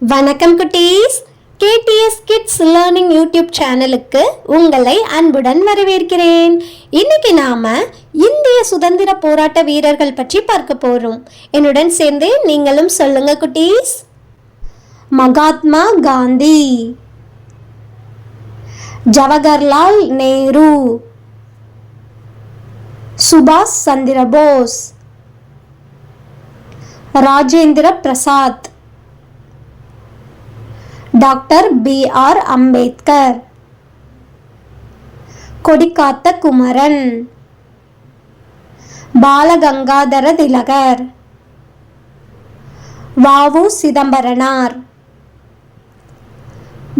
வணக்கம் குட்டீஸ். KTS kids learning YouTube சேனலுக்கு உங்களை அன்புடன் வரவேற்கிறேன். இன்னைக்கு நாம இந்திய சுதந்திர போராட்ட வீரர்கள் பற்றி பார்க்க போறோம். என்னுடன் சேர்ந்து நீங்களும் சொல்லுங்க குட்டீஸ். மகாத்மா காந்தி, ஜவஹர்லால் நேரு, சுபாஷ் சந்திர போஸ், ராஜேந்திர பிரசாத், டாக்டர் BR அம்பேத்கர், கொடிக்காத்த குமரன், பாலகங்காதர திலகர், வாவு சிதம்பரனார்,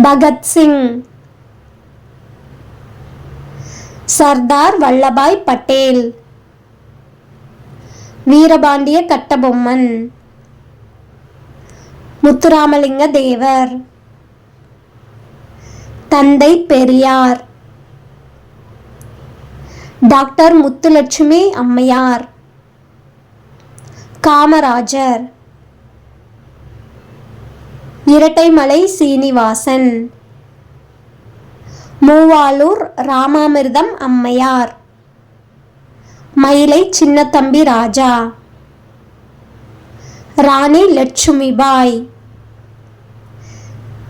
பகத்சிங், சர்தார் வல்லபாய் பட்டேல், வீரபாண்டிய கட்டபொம்மன், முத்துராமலிங்க தேவர், தந்தை பெரியார், டாக்டர் முத்துலட்சுமி அம்மையார், காமராஜர், இரட்டைமலை சீனிவாசன், மூவாலூர் ராமாமிர்தம் அம்மையார், மயிலை சின்னத்தம்பி ராஜா, ராணி லட்சுமிபாய்,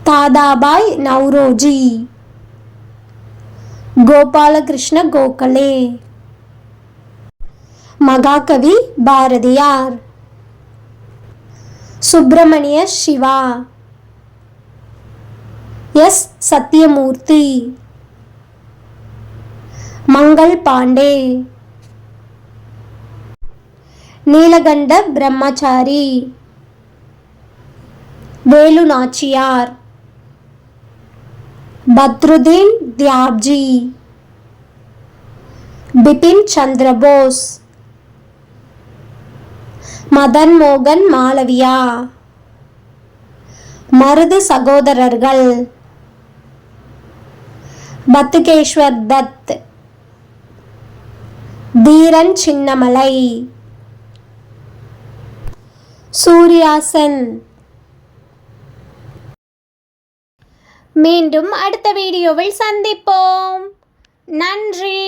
தாதாபாய் நவ்ரோஜி, கோபாலகிருஷ்ண கோகலே, மகாகவி பாரதியார், சுப்பிரமணிய சிவா, எஸ் சத்யமூர்த்தி, மங்கள் பாண்டே, நீலகண்ட பிரம்மச்சாரி, வேலு நாச்சியார், பத்ருதீன் தியாப்ஜி, பிபின் சந்திர போஸ், மதன் மோகன் மாளவியா, மருது சகோதரர்கள், பத்துகேஸ்வர் தத், தீரன் சின்னமலை, சூர்யாசன். மீண்டும் அடுத்த வீடியோவில் சந்திப்போம். நன்றி.